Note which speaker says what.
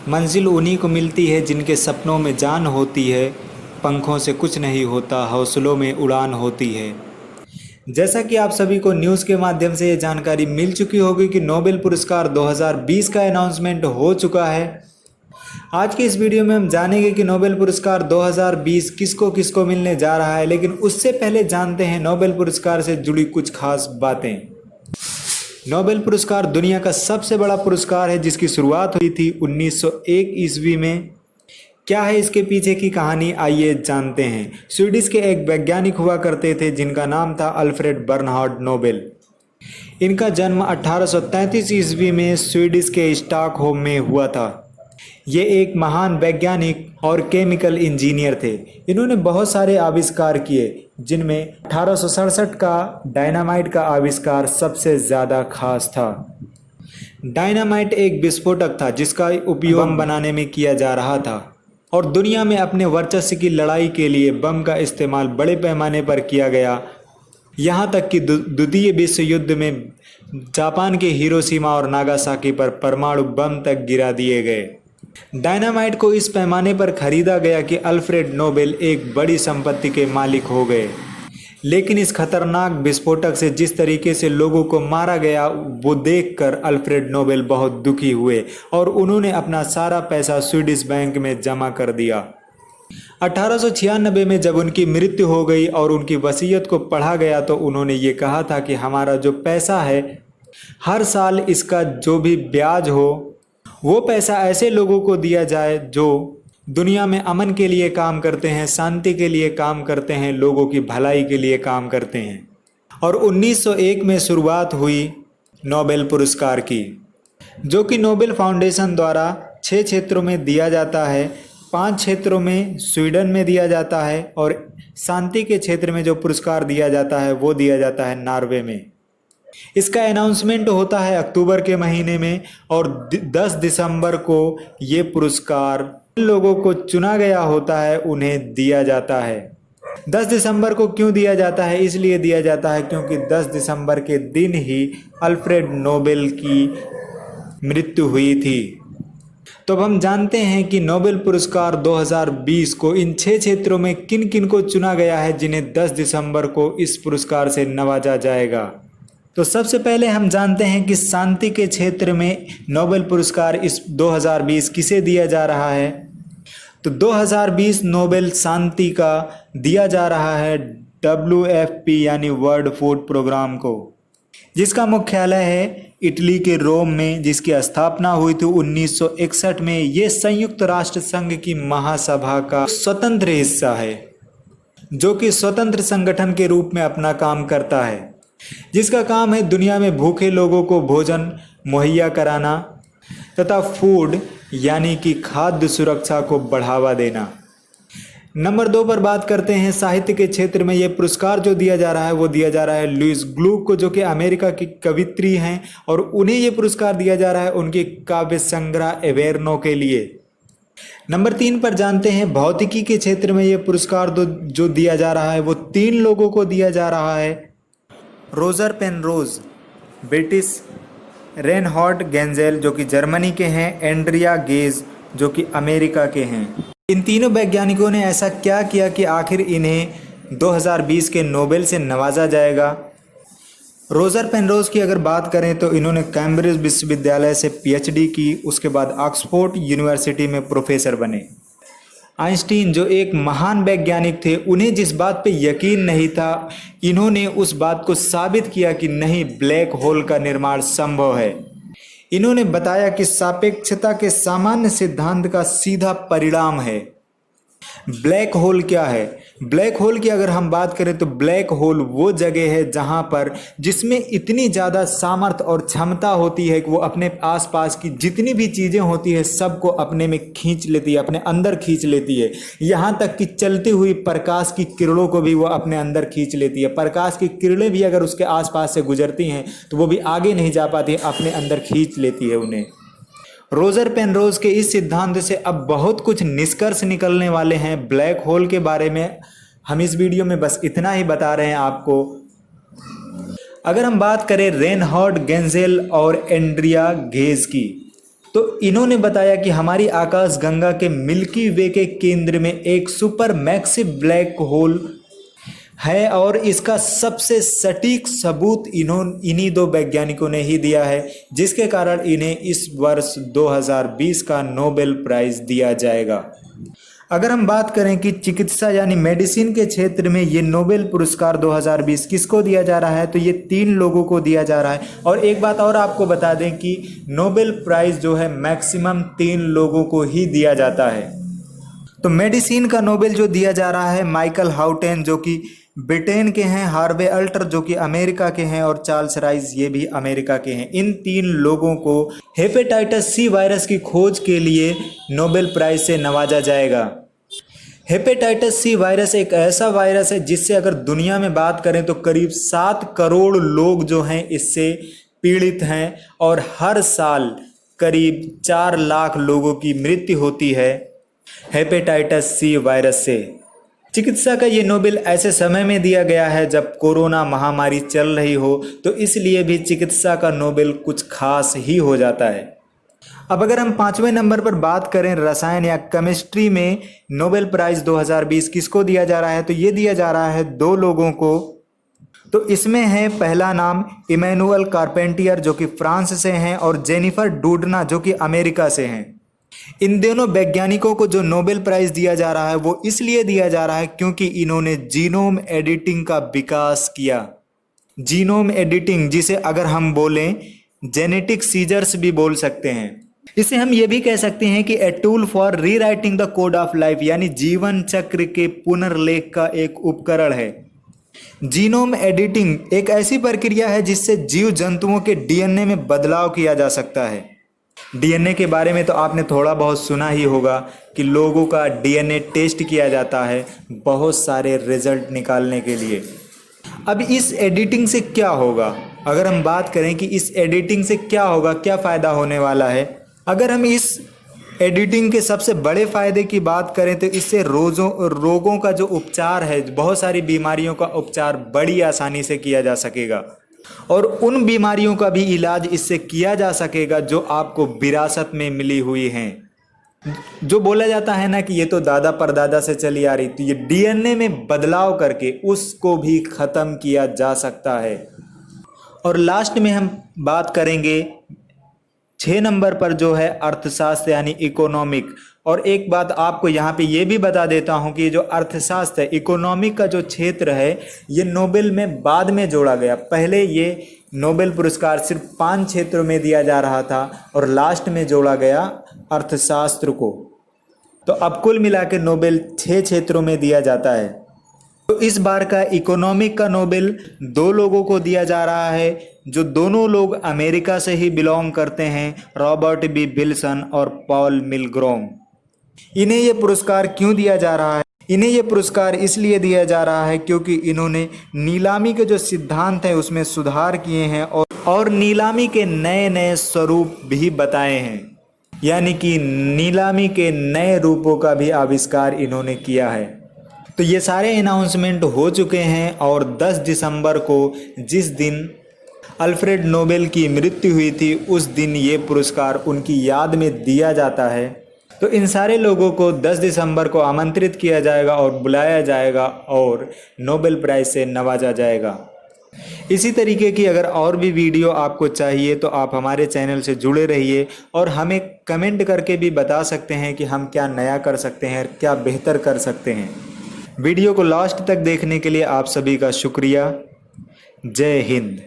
Speaker 1: मंजिल उन्हीं को मिलती है जिनके सपनों में जान होती है। पंखों से कुछ नहीं होता, हौसलों में उड़ान होती है। जैसा कि आप सभी को न्यूज़ के माध्यम से ये जानकारी मिल चुकी होगी कि नोबेल पुरस्कार 2020 का अनाउंसमेंट हो चुका है। आज की इस वीडियो में हम जानेंगे कि नोबेल पुरस्कार 2020 किसको किसको मिलने जा रहा है, लेकिन उससे पहले जानते हैं नोबेल पुरस्कार से जुड़ी कुछ खास बातें। नोबेल पुरस्कार दुनिया का सबसे बड़ा पुरस्कार है जिसकी शुरुआत हुई थी 1901 ईस्वी में। क्या है इसके पीछे की कहानी, आइए जानते हैं। स्वीडिश के एक वैज्ञानिक हुआ करते थे जिनका नाम था अल्फ्रेड बर्नहार्ड नोबेल। इनका जन्म 1833 ईस्वी में स्वीडिश के स्टॉकहोम में हुआ था। ये एक महान वैज्ञानिक और केमिकल इंजीनियर थे। इन्होंने बहुत सारे आविष्कार किए, जिनमें 1867 का डायनामाइट का आविष्कार सबसे ज़्यादा खास था। डायनामाइट एक विस्फोटक था जिसका उपयोग बम बनाने में किया जा रहा था और दुनिया में अपने वर्चस्व की लड़ाई के लिए बम का इस्तेमाल बड़े पैमाने पर किया गया। यहाँ तक कि द्वितीय विश्व युद्ध में जापान के हिरोशिमा और नागासाकी पर परमाणु बम तक गिरा दिए गए। डायनामाइट को इस पैमाने पर खरीदा गया कि अल्फ्रेड नोबेल एक बड़ी संपत्ति के मालिक हो गए। लेकिन इस खतरनाक विस्फोटक से जिस तरीके से लोगों को मारा गया वो देखकर अल्फ्रेड नोबेल बहुत दुखी हुए और उन्होंने अपना सारा पैसा स्वीडिश बैंक में जमा कर दिया। 1896 में जब उनकी मृत्यु हो गई और उनकी वसीयत को पढ़ा गया तो उन्होंने ये कहा था कि हमारा जो पैसा है, हर साल इसका जो भी ब्याज हो वो पैसा ऐसे लोगों को दिया जाए जो दुनिया में अमन के लिए काम करते हैं, शांति के लिए काम करते हैं, लोगों की भलाई के लिए काम करते हैं। और 1901 में शुरुआत हुई नोबेल पुरस्कार की, जो कि नोबेल फाउंडेशन द्वारा 6 क्षेत्रों में दिया जाता है। 5 क्षेत्रों में स्वीडन में दिया जाता है और शांति के क्षेत्र में जो पुरस्कार दिया जाता है वो दिया जाता है नॉर्वे में। इसका अनाउंसमेंट होता है अक्टूबर के महीने में और 10 दिसंबर को ये पुरस्कार जिन लोगों को चुना गया होता है उन्हें दिया जाता है। 10 दिसंबर को क्यों दिया जाता है? इसलिए दिया जाता है क्योंकि 10 दिसंबर के दिन ही अल्फ्रेड नोबेल की मृत्यु हुई थी। तो अब हम जानते हैं कि नोबेल पुरस्कार 2020 को इन 6 क्षेत्रों में किन किन को चुना गया है जिन्हें 10 दिसंबर को इस पुरस्कार से नवाजा जाएगा। तो सबसे पहले हम जानते हैं कि शांति के क्षेत्र में नोबेल पुरस्कार इस 2020 किसे दिया जा रहा है। तो 2020 नोबेल शांति का दिया जा रहा है WFP यानी वर्ल्ड फूड प्रोग्राम को, जिसका मुख्यालय है इटली के रोम में, जिसकी स्थापना हुई थी 1961 में। ये संयुक्त राष्ट्र संघ की महासभा का स्वतंत्र हिस्सा है, जो कि स्वतंत्र संगठन के रूप में अपना काम करता है, जिसका काम है दुनिया में भूखे लोगों को भोजन मुहैया कराना तथा फूड यानी कि खाद्य सुरक्षा को बढ़ावा देना। नंबर 2 पर बात करते हैं साहित्य के क्षेत्र में। ये पुरस्कार जो दिया जा रहा है वो दिया जा रहा है लुईस ग्लूक को, जो कि अमेरिका की कवित्री हैं और उन्हें ये पुरस्कार दिया जा रहा है उनके काव्य संग्रह एवेरनो के लिए। नंबर 3 पर जानते हैं भौतिकी के क्षेत्र में ये पुरस्कार जो दिया जा रहा है वो 3 लोगों को दिया जा रहा है। रोजर पेनरोज ब्रिटिश, रेनहार्ड गेंजेल जो कि जर्मनी के हैं, एंड्रिया गेज जो कि अमेरिका के हैं। इन तीनों वैज्ञानिकों ने ऐसा क्या किया कि आखिर इन्हें 2020 के नोबेल से नवाजा जाएगा। रोजर पेनरोज की अगर बात करें तो इन्होंने कैम्ब्रिज विश्वविद्यालय से PhD की, उसके बाद ऑक्सफोर्ड यूनिवर्सिटी में प्रोफेसर बने। आइंस्टीन जो एक महान वैज्ञानिक थे, उन्हें जिस बात पे यकीन नहीं था, इन्होंने उस बात को साबित किया कि नहीं, ब्लैक होल का निर्माण संभव है। इन्होंने बताया कि सापेक्षता के सामान्य सिद्धांत का सीधा परिणाम है। ब्लैक होल क्या है? ब्लैक होल की अगर हम बात करें तो ब्लैक होल वो जगह है जहां पर जिसमें इतनी ज़्यादा सामर्थ्य और क्षमता होती है कि वो अपने आसपास की जितनी भी चीज़ें होती है सबको अपने में खींच लेती है, अपने अंदर खींच लेती है। यहाँ तक कि चलती हुई प्रकाश की किरणों को भी वो अपने अंदर खींच लेती है। प्रकाश की किरणें भी अगर उसके आसपास से गुजरती हैं तो वो भी आगे नहीं जा पाती, अपने अंदर खींच लेती है उन्हें। रोजर पेनरोज के इस सिद्धांत से अब बहुत कुछ निष्कर्ष निकलने वाले हैं ब्लैक होल के बारे में। हम इस वीडियो में बस इतना ही बता रहे हैं आपको। अगर हम बात करें रेनहार्ड गेंजेल और एंड्रिया गेज की, तो इन्होंने बताया कि हमारी आकाश गंगा के मिल्की वे के केंद्र में एक सुपर मैसिव ब्लैक होल है और इसका सबसे सटीक सबूत इन्हीं दो वैज्ञानिकों ने ही दिया है, जिसके कारण इन्हें इस वर्ष 2020 का नोबेल प्राइज दिया जाएगा। अगर हम बात करें कि चिकित्सा यानी मेडिसिन के क्षेत्र में ये नोबेल पुरस्कार 2020 किसको दिया जा रहा है, तो ये 3 लोगों को दिया जा रहा है। और एक बात और आपको बता दें कि नोबेल प्राइज जो है मैक्सिमम 3 लोगों को ही दिया जाता है। तो मेडिसिन का नोबेल जो दिया जा रहा है माइकल हाउटेन जो कि ब्रिटेन के हैं, हार्वे अल्टर जो कि अमेरिका के हैं और चार्ल्स राइस ये भी अमेरिका के हैं। इन 3 लोगों को हेपेटाइटिस सी वायरस की खोज के लिए नोबेल प्राइज से नवाजा जाएगा। हेपेटाइटिस सी वायरस एक ऐसा वायरस है जिससे अगर दुनिया में बात करें तो करीब 7 करोड़ लोग जो हैं इससे पीड़ित हैं और हर साल करीब 4 लाख लोगों की मृत्यु होती है हेपेटाइटिस सी वायरस से। चिकित्सा का ये नोबेल ऐसे समय में दिया गया है जब कोरोना महामारी चल रही हो, तो इसलिए भी चिकित्सा का नोबेल कुछ खास ही हो जाता है। अब अगर हम 5वें नंबर पर बात करें रसायन या केमिस्ट्री में नोबेल प्राइज 2020 किसको दिया जा रहा है, तो ये दिया जा रहा है 2 लोगों को। तो इसमें है पहला नाम इमैनुअल कारपेंटियर जो कि फ्रांस से हैं और जेनिफर डूडना जो कि अमेरिका से हैं। इन दोनों वैज्ञानिकों को जो नोबेल प्राइज दिया जा रहा है वो इसलिए दिया जा रहा है क्योंकि इन्होंने जीनोम एडिटिंग का विकास किया। जीनोम एडिटिंग जिसे अगर हम बोलें जेनेटिक सीजर्स भी बोल सकते हैं। इसे हम ये भी कह सकते हैं कि a tool for rewriting the code of life यानी जीवन चक्र के पुनर्लेख का एक उपकरण है। जीनोम एडिटिंग एक ऐसी प्रक्रिया है जिससे जीव जंतुओं के डीएनए में बदलाव किया जा सकता है। डीएनए के बारे में तो आपने थोड़ा बहुत सुना ही होगा कि लोगों का डीएनए टेस्ट किया जाता है बहुत सारे रिजल्ट निकालने के लिए। अब इस एडिटिंग से क्या होगा, अगर हम बात करें कि इस एडिटिंग से क्या होगा, क्या फ़ायदा होने वाला है। अगर हम इस एडिटिंग के सबसे बड़े फ़ायदे की बात करें तो इससे रोगों का जो उपचार है, बहुत सारी बीमारियों का उपचार बड़ी आसानी से किया जा सकेगा और उन बीमारियों का भी इलाज इससे किया जा सकेगा जो आपको विरासत में मिली हुई हैं। जो बोला जाता है ना कि ये तो दादा परदादा से चली आ रही, तो ये डीएनए में बदलाव करके उसको भी ख़त्म किया जा सकता है। और लास्ट में हम बात करेंगे 6 नंबर पर जो है अर्थशास्त्र यानी इकोनॉमिक। और एक बात आपको यहाँ पे ये भी बता देता हूँ कि जो अर्थशास्त्र है, इकोनॉमिक का जो क्षेत्र है, ये नोबेल में बाद में जोड़ा गया। पहले ये नोबेल पुरस्कार सिर्फ 5 क्षेत्रों में दिया जा रहा था और लास्ट में जोड़ा गया अर्थशास्त्र को। तो अब कुल मिला के नोबेल 6 क्षेत्रों में दिया जाता है। तो इस बार का इकोनॉमिक का नोबेल 2 लोगों को दिया जा रहा है जो दोनों लोग अमेरिका से ही बिलोंग करते हैं, रॉबर्ट बी विल्सन और पॉल मिलग्रोम। इन्हें ये पुरस्कार क्यों दिया जा रहा है? इन्हें ये पुरस्कार इसलिए दिया जा रहा है क्योंकि इन्होंने नीलामी के जो सिद्धांत हैं उसमें सुधार किए हैं और नीलामी के नए नए स्वरूप भी बताए हैं, यानी कि नीलामी के नए रूपों का भी आविष्कार इन्होंने किया है। तो ये सारे अनाउंसमेंट हो चुके हैं और 10 दिसंबर को जिस दिन अल्फ्रेड नोबेल की मृत्यु हुई थी उस दिन ये पुरस्कार उनकी याद में दिया जाता है। तो इन सारे लोगों को 10 दिसंबर को आमंत्रित किया जाएगा और बुलाया जाएगा और नोबेल प्राइज़ से नवाजा जाएगा। इसी तरीके की अगर और भी वीडियो आपको चाहिए तो आप हमारे चैनल से जुड़े रहिए और हमें कमेंट करके भी बता सकते हैं कि हम क्या नया कर सकते हैं, क्या बेहतर कर सकते हैं। वीडियो को लास्ट तक देखने के लिए आप सभी का शुक्रिया। जय हिंद।